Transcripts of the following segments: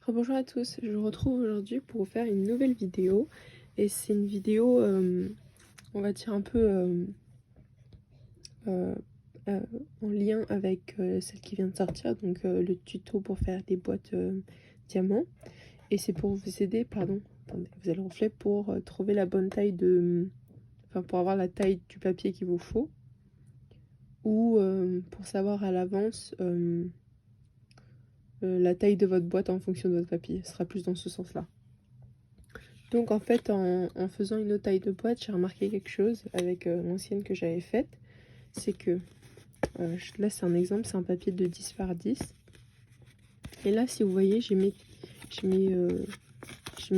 Bonjour à tous, je vous retrouve aujourd'hui pour vous faire une nouvelle vidéo et c'est une vidéo on va dire un peu euh, euh, en lien avec celle qui vient de sortir, donc le tuto pour faire des boîtes diamants, et c'est pour vous aider, pardon, attendez, vous avez le reflet, pour trouver la bonne taille de, enfin pour avoir la taille du papier qu'il vous faut, ou pour savoir à l'avance la taille de votre boîte en fonction de votre papier. Ce sera plus dans ce sens-là. Donc en fait, en faisant une autre taille de boîte, j'ai remarqué quelque chose avec l'ancienne que j'avais faite. C'est que, là c'est un exemple, c'est un papier de 10 par 10. Et là, si vous voyez, j'ai mis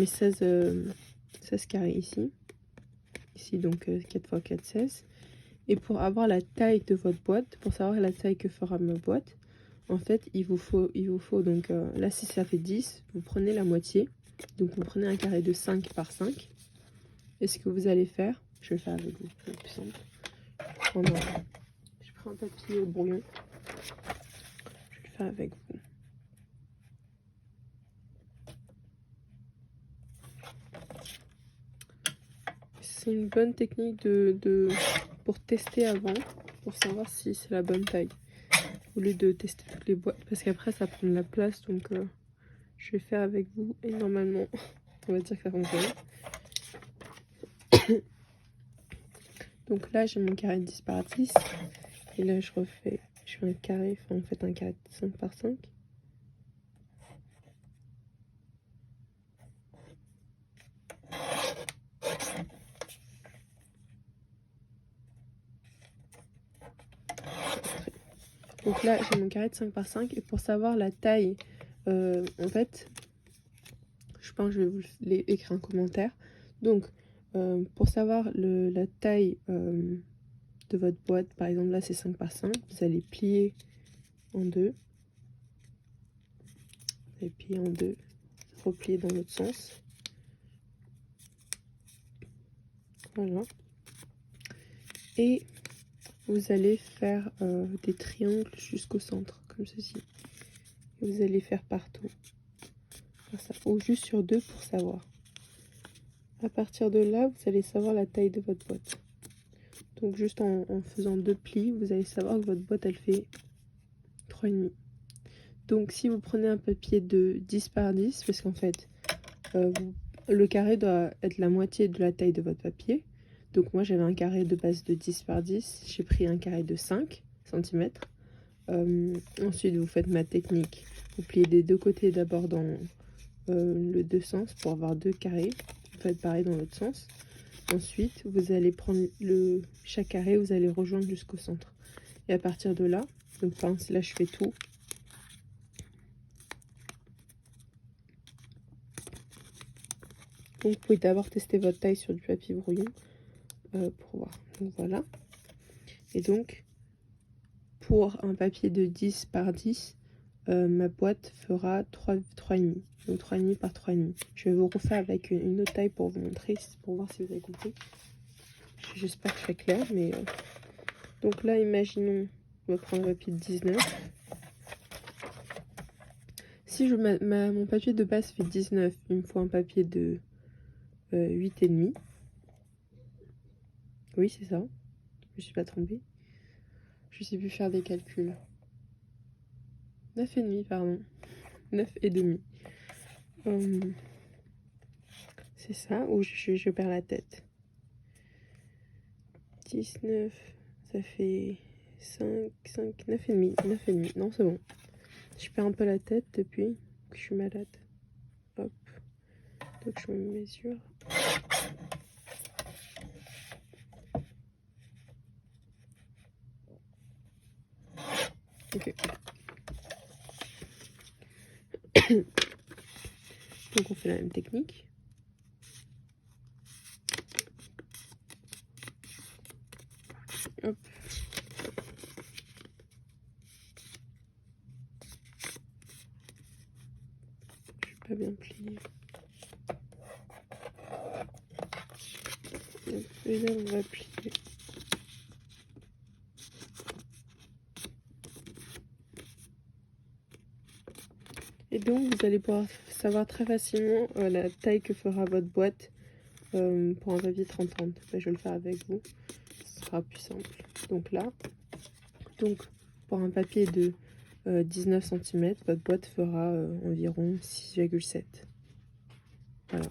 16 carrés ici. Ici donc 4 x 4, 16. Et pour avoir la taille de votre boîte, pour savoir la taille que fera ma boîte, en fait, il vous faut donc, là si ça fait 10, vous prenez la moitié. Donc vous prenez un carré de 5 par 5. Et ce que vous allez faire, je vais le faire avec vous, c'est plus simple. Je prends un papier brouillon, je vais le faire avec vous. C'est une bonne technique pour tester avant, pour savoir si c'est la bonne taille, au lieu de tester toutes les boîtes, parce qu'après ça prend de la place, donc je vais faire avec vous, et normalement, on va dire que ça fonctionne. Donc là, j'ai mon carré de 10 par 10, et là je fais un carré, enfin en fait un carré de 5 par 5. Donc là, j'ai mon carré de 5 par 5, et pour savoir la taille, en fait, je pense que je vais vous écrire un commentaire. Donc, pour savoir la taille de votre boîte, par exemple là c'est 5 par 5, vous allez plier en deux. Vous allez plier en deux, replier dans l'autre sens. Voilà. Et vous allez faire des triangles jusqu'au centre, comme ceci. Et vous allez faire partout. Faire ça, ou juste sur deux pour savoir. À partir de là, vous allez savoir la taille de votre boîte. Donc juste en faisant deux plis, vous allez savoir que votre boîte elle fait 3,5. Donc si vous prenez un papier de 10 par 10, parce qu'en fait le carré doit être la moitié de la taille de votre papier. Donc moi j'avais un carré de base de 10 par 10, j'ai pris un carré de 5 cm. Ensuite vous faites ma technique, vous pliez des deux côtés d'abord dans le deux sens pour avoir deux carrés, vous faites pareil dans l'autre sens. Ensuite vous allez prendre chaque carré, vous allez rejoindre jusqu'au centre. Et à partir de là, donc par exemple là je fais tout. Donc vous pouvez d'abord tester votre taille sur du papier brouillon pour voir. Donc voilà. Et donc pour un papier de 10 par 10, ma boîte fera 3,5. Donc 3,5 par 3,5. Je vais vous refaire avec une autre taille pour vous montrer, pour voir si vous avez compris. J'espère que je fais clair, mais donc là imaginons, on va prendre un papier de 19. Si mon papier de base fait 19, il me faut un papier de 8,5. Oui, c'est ça. Je ne suis pas trompée. Je sais plus faire des calculs. 9,5, pardon. 9,5. C'est ça, ou je perds la tête. 19, ça fait 5, 9,5. 9,5. Non, c'est bon. Je perds un peu la tête depuis que je suis malade. Hop. Donc je me mesure. Ok. Donc on fait la même technique. Hop. Je suis pas bien pliée. Et là on va plier. Et donc vous allez pouvoir savoir très facilement la taille que fera votre boîte pour un papier 30-30. Je vais le faire avec vous, ce sera plus simple. Donc là, pour un papier de 19 cm, votre boîte fera environ 6,7. Voilà.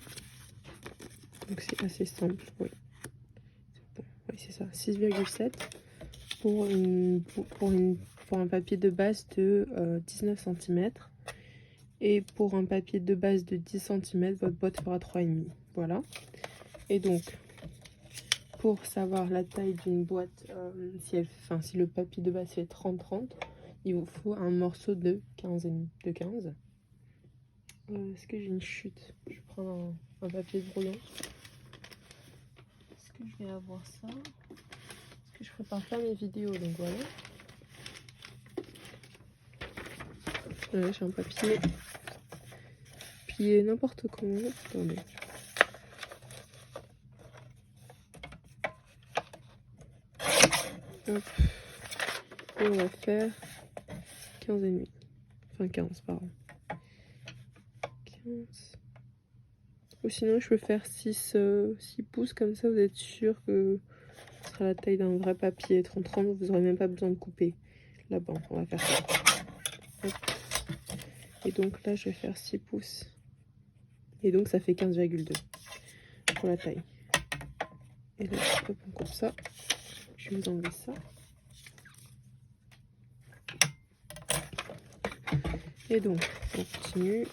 Donc c'est assez simple, oui. Bon, oui, c'est ça, 6,7 pour un papier de base de 19 cm. Et pour un papier de base de 10 cm, votre boîte fera 3,5. Voilà. Et donc, pour savoir la taille d'une boîte, si le papier de base fait 30-30, il vous faut un morceau de 15. Est-ce que j'ai une chute? Je prends un papier brouillon. Est-ce que je vais avoir ça? Parce que je prépare pas mes vidéos, donc voilà. J'ai un papier plié n'importe comment. Attendez. Hop. Et on va faire 15,5. Enfin 15, pardon. 15. Ou sinon je peux faire 6 pouces, comme ça vous êtes sûr que ce sera la taille d'un vrai papier 30-30, vous n'aurez même pas besoin de couper. Là-bas, on va faire ça. Hop. Et donc là je vais faire 6 pouces. Et donc ça fait 15,2 pour la taille. Et là, hop, on coupe ça. Je vais vous enlever ça. Et donc, on continue.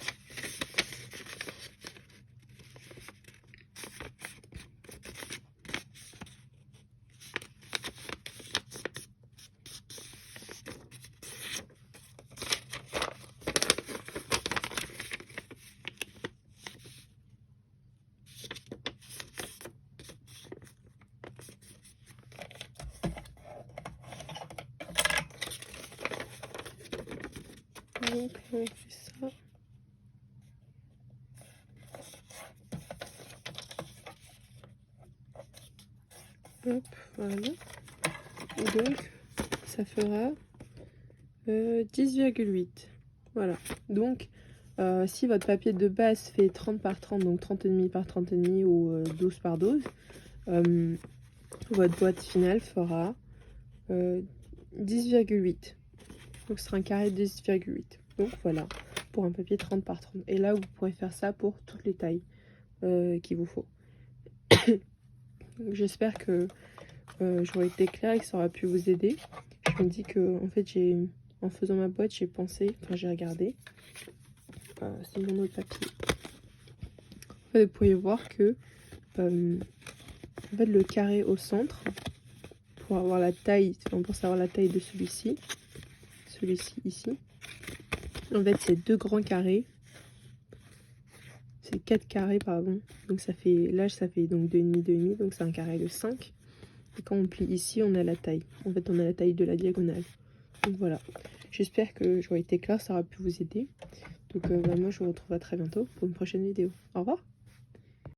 Donc là, on fait ça. Hop, voilà. Et donc, ça fera 10,8. Voilà. Donc, si votre papier de base fait 30 par 30, donc 30,5 par 30,5 ou 12 par 12, votre boîte finale fera 10,8. Donc, ce sera un carré de 10,8. Donc, voilà, pour un papier 30 par 30. Et là, vous pourrez faire ça pour toutes les tailles qu'il vous faut. J'espère que j'aurais été claire et que ça aura pu vous aider. Je me dis que, en fait, en faisant ma boîte, j'ai pensé, enfin, j'ai regardé. C'est mon autre papier. En fait, vous pouvez voir que en fait, le carré au centre, pour avoir la taille, enfin, pour savoir la taille de celui-ci ici, en fait, c'est 2 grands carrés. C'est 4 carrés, pardon. Donc ça fait, là, ça fait donc 2,5, 2,5, donc c'est un carré de 5. Et quand on plie ici, on a la taille. En fait, on a la taille de la diagonale. Donc voilà. J'espère que j'aurai été claire, ça aura pu vous aider. Donc moi, je vous retrouve à très bientôt pour une prochaine vidéo. Au revoir.